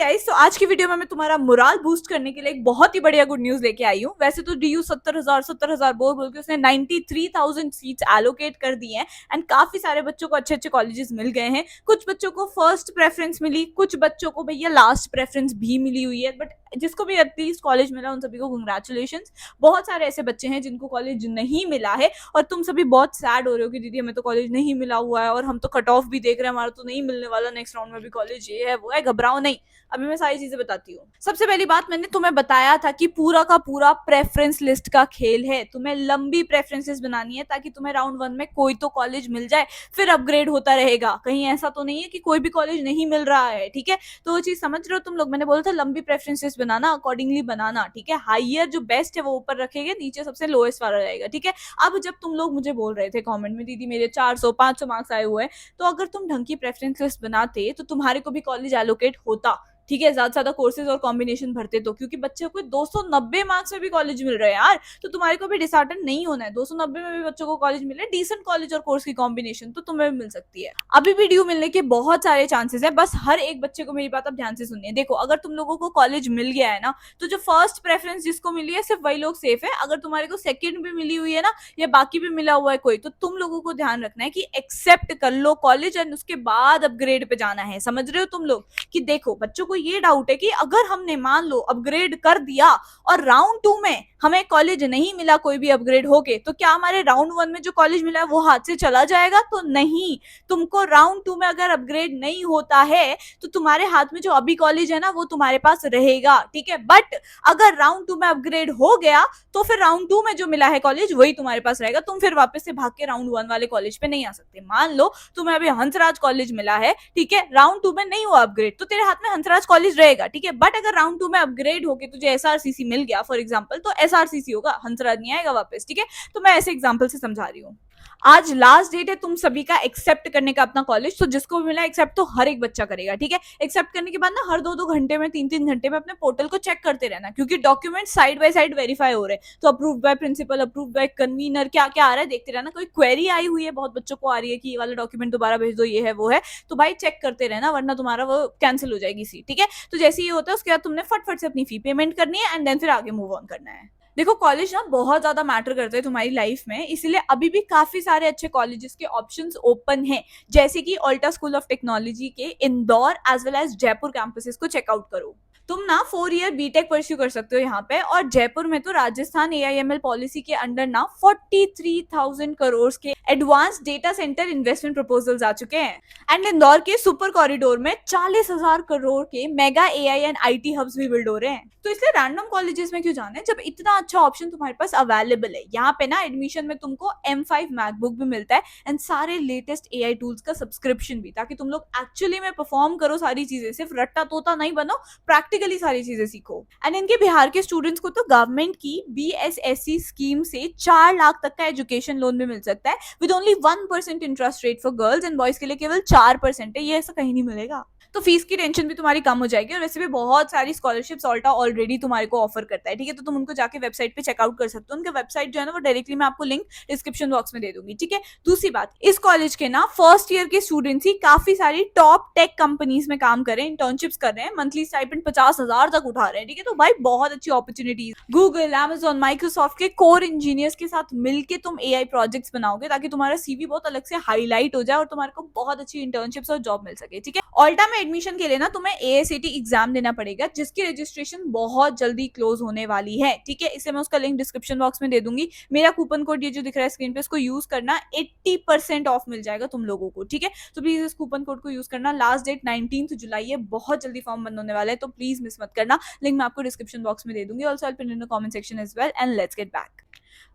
Guys, तो आज की वीडियो में मैं तुम्हारा मोराल बूस्ट करने के लिए एक बहुत ही बढ़िया गुड न्यूज लेके आई हूँ। वैसे तो डीयू 70,000 बोल बोल के उसने 93,000 सीट्स एलोकेट कर दी हैं एंड काफी सारे बच्चों को अच्छे अच्छे कॉलेजेस मिल गए हैं। कुछ बच्चों को फर्स्ट प्रेफरेंस मिली, कुछ बच्चों को भैया लास्ट प्रेफरेंस भी मिली हुई है, बट जिसको भी एटलीस्ट कॉलेज मिला उन सभी को कंग्रेचुलेशन। बहुत सारे ऐसे बच्चे हैं जिनको कॉलेज नहीं मिला है और तुम सभी बहुत सैड हो रहे हो कि दीदी हमें तो कॉलेज नहीं मिला हुआ है और हम तो कट ऑफ भी देख रहे हैं, हमारा तो नहीं मिलने वाला नेक्स्ट राउंड में भी कॉलेज, ये है वो है। घबराओ नहीं, अभी मैं सारी चीजें बताती हूँ। सबसे पहली बात, मैंने तुम्हें बताया था कि पूरा का पूरा प्रेफरेंस लिस्ट का खेल है। तुम्हें लंबी प्रेफरेंसेस बनानी है ताकि तुम्हें राउंड 1 में कोई तो कॉलेज मिल जाए, फिर अपग्रेड होता रहेगा। कहीं ऐसा तो नहीं है कि कोई भी कॉलेज नहीं मिल रहा है, ठीक है? तो वो चीज समझ रहे हो तुम लोग? मैंने बोला था लंबी प्रेफरेंसेस बनाना, अकॉर्डिंगली बनाना, ठीक है? हाइयर जो बेस्ट है वो ऊपर रखेंगे, नीचे सबसे लोएस्ट वाला रहेगा, ठीक है? अब जब तुम लोग मुझे बोल रहे थे कमेंट में दीदी मेरे 400-500 मार्क्स आए हुए हैं, तो अगर तुम ढंग की प्रेफरेंस लिस्ट बनाते तो तुम्हारे को भी कॉलेज एलोकेट होता, ठीक है? ज्यादा ज्यादा कोर्सेज और कॉम्बिनेशन भरते तो, क्योंकि बच्चे को 290 मार्क्स में भी कॉलेज मिल रहे हैं यार, तो तुम्हारे को भी डिसहार्टन नहीं होना है। 290 में भी बच्चों को कॉलेज मिले, डिसेंट कॉलेज और कोर्स की कॉम्बिनेशन तो तुम्हें भी मिल सकती है। अभी भी ड्यू मिलने के बहुत सारे चांसेस है, बस हर एक बच्चे को मेरी बात अब ध्यान से सुनिए। देखो, अगर तुम लोगों को कॉलेज मिल गया है ना, तो जो फर्स्ट प्रेफरेंस जिसको मिली है सिर्फ वही लोग सेफ है। अगर तुम्हारे को सेकंड भी मिली हुई है ना, या बाकी भी मिला हुआ है कोई, तो तुम लोगों को ध्यान रखना है कि एक्सेप्ट कर लो कॉलेज एंड उसके बाद अपग्रेड पे जाना है। समझ रहे हो तुम लोग? कि देखो, बच्चों को ये डाउट है कि अगर हमने मान लो अपग्रेड कर दिया और राउंड 2 में हमें कॉलेज नहीं मिला कोई भी अपग्रेड होके, तो क्या हमारे राउंड 1 में जो कॉलेज मिला है वो हाथ से चला जाएगा? तो नहीं। तुमको राउंड 2 में अगर अपग्रेड नहीं होता है तो तुम्हारे हाथ में जो अभी कॉलेज है ना वो तुम्हारे पास रहेगा, ठीक है? बट अगर राउंड 2 में अपग्रेड हो गया तो फिर राउंड 2 में जो मिला है कॉलेज वही तुम्हारे पास रहेगा। तुम फिर वापस से भाग के राउंड 1 वाले कॉलेज पे नहीं आ सकते। मान लो तुम्हें अभी हंसराज कॉलेज मिला है, ठीक है? राउंड 2 में नहीं हुआ अपग्रेड, तो तेरे हाथ में हंसराज कॉलेज रहेगा, ठीक है? बट अगर राउंड 2 में अपग्रेड होके तुझे एसआरसीसी मिल गया फॉर एग्जांपल, तो एसआरसीसी होगा, हंसराज नहीं आएगा वापस, ठीक है? तो मैं ऐसे एग्जांपल से समझा रही हूँ। आज लास्ट डेट है तुम सभी का एक्सेप्ट करने का अपना कॉलेज, तो जिसको भी मिला एक्सेप्ट तो हर एक बच्चा करेगा, ठीक है? एक्सेप्ट करने के बाद ना हर 2-2 घंटे में, 3-3 घंटे में अपने पोर्टल को चेक करते रहना, क्योंकि document side by side verify हो रहे हैं। तो approved by principal, approved by convener, क्या क्या आ रहा है देखते रहना। कोई क्वेरी आई हुई है, बहुत बच्चों को आ रही है कि ये वाला डॉक्यूमेंट दोबारा भेज दो, ये है वो है, तो भाई चेक करते रहना, वरना तुम्हारा वो कैंसिल हो जाएगी सीट, ठीक है? तो जैसे ये होता है उसके बाद तुमने फटफट से अपनी फी पेमेंट करनी है एंड देन फिर आगे मूव ऑन करना है। देखो, कॉलेज ना बहुत ज्यादा मैटर करते हैं तुम्हारी लाइफ में, इसलिए अभी भी काफी सारे अच्छे कॉलेजेस के ऑप्शंस ओपन हैं, जैसे कि ऑल्टा स्कूल ऑफ टेक्नोलॉजी के Indore as well as Jaipur campuses को चेकआउट करो। तुम ना 4 ईयर बीटेक परस्यू कर सकते हो यहाँ पे, और जयपुर में तो राजस्थान एआईएमएल पॉलिसी के अंडर ना 43,000 करोड़ के advance data centre investment proposals आ चुके हैं। एंड इंदौर के सुपर कॉरिडोर में 40,000 करोड़ के mega AI and IT hubs भी बिल्ड हो रहे हैं। तो इसलिए रैंडम कॉलेजेस में क्यों जाना है जब इतना अच्छा ऑप्शन तुम्हारे पास अवेलेबल है। यहाँ पे ना एडमिशन में तुमको M5 मैकबुक भी मिलता है एंड सारे लेटेस्ट एआई टूल्स का सब्सक्रिप्शन भी, ताकि तुम लोग एक्चुअली में परफॉर्म करो सारी चीजें, सिर्फ रट्टा तोता नहीं बनो, प्रैक्टिकली सारी चीजें सीखो। एंड इनके बिहार के स्टूडेंट्स को तो गवर्नमेंट की BSSC स्कीम से 4 लाख तक का एजुकेशन लोन भी मिल सकता है with only 1% interest rate for girls, and boys के लिए केवल 4% है। ये ऐसा कहीं नहीं मिलेगा। तो फीस की टेंशन भी तुम्हारी कम हो जाएगी, और वैसे भी बहुत सारी स्कॉलरशिप्स ऑल्टा ऑलरेडी तुम्हारे को ऑफर करता है, ठीक है? तो तुम उनको जाके वेबसाइट पे चेकआउट कर सकते हो। उनके वेबसाइट जो है ना वो डायरेक्टली मैं आपको लिंक डिस्क्रिप्शन बॉक्स में दे दूंगी, ठीक है? दूसरी बात, इस कॉलेज के ना फर्स्ट ईयर के स्टूडेंट्स ही काफी सारी टॉप टेक कंपनीज में काम कर रहे हैं, इंटर्नशिप्स कर रहे हैं, मंथली स्टाइपेंड 50,000 तक उठा रहे हैं, ठीक है? तो भाई बहुत अच्छी अपॉर्चुनिटीज। गूगल, Amazon, माइक्रोसॉफ्ट के कोर इंजीनियर्स के साथ मिलकर तुम एआई प्रोजेक्ट्स बनाओगे, ताकि तुम्हारा सीवी बहुत अलग से हाईलाइट हो जाए और तुम्हारे को बहुत अच्छी इंटर्नशिप्स और जॉब मिल सके, ठीक है? ऑल्टा में एडमिशन के लिए ना तुम्हें ASAT एग्जाम देना पड़ेगा, जिसकी रजिस्ट्रेशन बहुत जल्दी क्लोज होने वाली है, ठीक है? इसे मैं उसका लिंक डिस्क्रिप्शन बॉक्स में दे दूंगी। मेरा कूपन कोड ये जो दिख रहा है स्क्रीन पे, इसको यूज करना, 80% ऑफ मिल जाएगा तुम लोगों को, ठीक है? तो प्लीज इस कूपन कोड को यूज करना। लास्ट डेट 19 जुलाई है, बहुत जल्दी फॉर्म बंद होने वाला है, तो प्लीज मिस मत करना। लिंक मैं आपको डिस्क्रिप्शन बॉक्स में दे दूंगी, also I will pin in the comment section as well. And let's get back.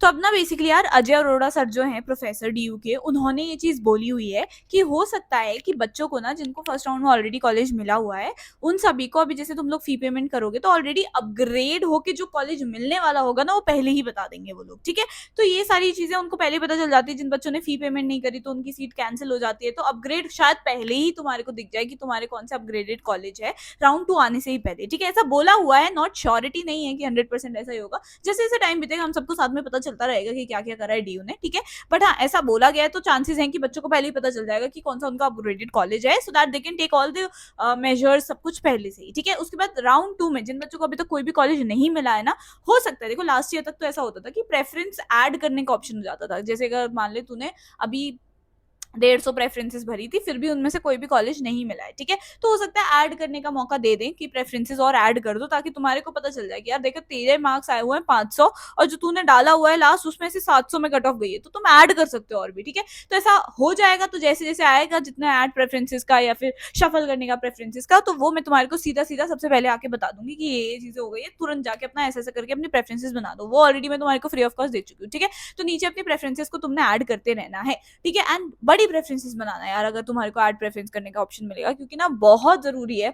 तो अब ना बेसिकली यार अजय अरोड़ा सर जो हैं प्रोफेसर DU के, उन्होंने ये चीज बोली हुई है कि हो सकता है कि बच्चों को ना जिनको फर्स्ट राउंड में ऑलरेडी कॉलेज मिला हुआ है, उन सभी को अभी जैसे तुम लोग फी पेमेंट करोगे तो ऑलरेडी अपग्रेड होके जो कॉलेज मिलने वाला होगा ना वो पहले ही बता देंगे वो लोग, ठीक है? तो ये सारी चीजें उनको पहले पता चल जाती है। जिन बच्चों ने फी पेमेंट नहीं करी तो उनकी सीट कैंसिल हो जाती है, तो अपग्रेड शायद पहले ही तुम्हारे को दिख जाए कि तुम्हारे कौन सा अपग्रेडेड कॉलेज है राउंड 2 आने से ही पहले, ठीक है? ऐसा बोला हुआ है, नॉट श्योरिटी नहीं है कि 100% ऐसा ही होगा। जैसे जैसे टाइम बीतेगा हम सबको साथ में पता पता चलता रहेगा कि क्या क्या करा है डीयू ने, ठीक है। बट हाँ, ऐसा बोला गया है तो चांसेस हैं कि बच्चों को पहले ही पता चल जाएगा कि कौन सा उनका अपग्रेडेड कॉलेज है, so that they can take all the majors, सब कुछ पहले से ही, ठीक है। उसके बाद राउंड 2 में जिन बच्चों को अभी तक कोई भी कॉलेज नहीं मिला है ना, हो सकता है, देखो लास्ट ईयर तक तो ऐसा होता था कि प्रेफरेंस ऐड करने का ऑप्शन हो जाता था। जैसे अगर मान ले तूने अभी 150 प्रेफरेंसेस भरी थी, फिर भी उनमें से कोई भी कॉलेज नहीं मिला है, ठीक है। तो हो सकता है ऐड करने का मौका दे दें कि प्रेफरेंसेस और ऐड कर दो, ताकि तुम्हारे को पता चल जाए कि यार देखो तेरे मार्क्स आए हुए हैं 500 और जो तूने डाला हुआ है लास्ट उसमें से 700 में कट ऑफ गई है, तो तुम ऐड कर सकते हो और भी, ठीक है। तो ऐसा हो जाएगा, तो जैसे जैसे आएगा जितना ऐड प्रेफरेंसेस का या फिर शफल करने का प्रेफरेंसेस का, तो वो मैं तुम्हारे को सीधा सीधा सबसे पहले आके बता दूंगी कि ये चीजें हो गई है, तुरंत जाके अपना ऐसा ऐसा करके अपनी प्रेफरेंसेस बना दो। वो ऑलरेडी मैं तुम्हारे को फ्री ऑफ कॉस्ट दे चुकी हूँ, ठीक है। तो नीचे अपनी प्रेफरेंसेस को तुमने ऐड करते रहना है, ठीक है। एंड बड़ी प्रेफरेंसेस बनाना है यार, अगर तुम्हारे को ऐड प्रेफरेंस करने का ऑप्शन मिलेगा, क्योंकि ना बहुत जरूरी है।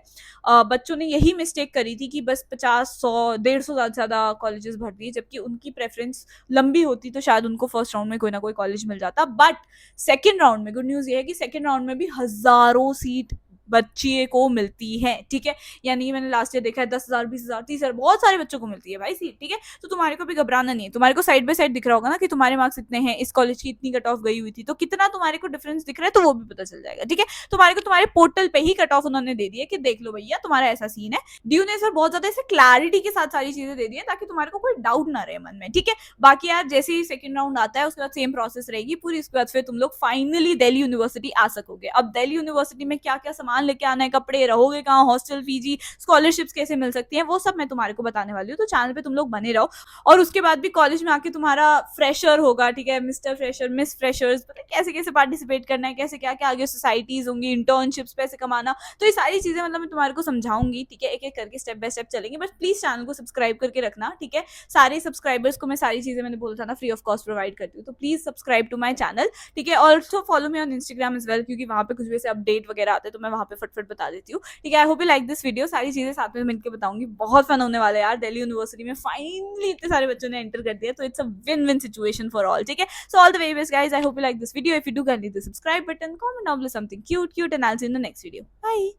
बच्चों ने यही मिस्टेक करी थी कि बस 50, 100, 150 ज्यादा कॉलेजेस भर दिए, जबकि उनकी प्रेफरेंस लंबी होती तो शायद उनको फर्स्ट राउंड में कोई ना कोई कॉलेज मिल जाता। बट सेकेंड राउंड में गुड न्यूज ये है कि सेकेंड राउंड में भी हजारों सीट बच्चे को मिलती है, ठीक है। यानी मैंने लास्ट ईयर देखा है 10,000, 20,000, 30,000 बहुत सारे बच्चों को मिलती है भाई सीट, ठीक है। तो तुम्हारे को भी घबराना नहीं है, तुम्हारे को साइड बाय साइड दिख रहा होगा ना कि तुम्हारे मार्क्स इतने हैं, इस कॉलेज की इतनी कट ऑफ गई हुई थी, तो कितना तुम्हारे को डिफरेंस दिख रहा है तो वो भी पता चल जाएगा, ठीक है। तुम्हारे को तुम्हारे पोर्टल पे ही कट ऑफ उन्होंने दे दिया कि देख लो भैया तुम्हारा ऐसा सीन है। ड्यू ने सर बहुत ज्यादा ऐसे क्लैरिटी के साथ सारी चीजें दे दी है ताकि तुम्हारे को कोई डाउट ना रहे मन में, ठीक है। बाकी यार जैसे ही सेकंड राउंड आता है उसके बाद सेम प्रोसेस रहेगी पूरी, उसके बाद फिर तुम लोग फाइनली दिल्ली यूनिवर्सिटी आ सकोगे। अब दिल्ली यूनिवर्सिटी में क्या क्या सामान लेके आना है, कपड़े, रहोगे कहाँ, हॉस्टल, पीजी, स्कॉलरशिप्स कैसे मिल सकती हैं, वो सब मैं तुम्हारे को बताने वाली हूँ, तो चैनल पे तुम लोग बने रहो। और उसके बाद भी कॉलेज में आके तुम्हारा फ्रेशर होगा, ठीक है, मिस्टर फ्रेशर, मिस फ्रेशर्स, पता कैसे कैसे पार्टिसिपेट करना है, कैसे क्या क्या आगे सोसाइटीज होंगी, इंटर्नशिप्स, पैसे कमाना, तो ये सारी चीजें मतलब मैं तुम्हारे को समझाऊंगी, ठीक है। एक एक करके स्टेप बाय स्टेप चलेंगे, बट प्लीज चैनल को सब्सक्राइब करके रखना, ठीक है। सारे सब्सक्राइबर्स को मैं सारी चीजें मैंने बोला था ना फ्री ऑफ कॉस्ट प्रोवाइड करती हूँ, तो please subscribe to my channel, ठीक है। Also follow me on Instagram as well, क्योंकि वहाँ पे कुछ भी ऐसे अपडेट वगैरह आते हैं तो मैं वहाँ पे फटफट बता देती हूँ, ठीक है। I hope you like this video, सारी चीजें साथ में मिलकर बताऊंगी, बहुत फन होने वाला है यार। दिल्ली यूनिवर्सिटी में फाइनली इतने सारे बच्चों ने एंटर कर दिया, तो it's a win win situation for all, ठीक है। So all the very best guys, I hope you like this video. If you do, kindly the subscribe button, comment down below something cute and I'll see you in the next video. Bye.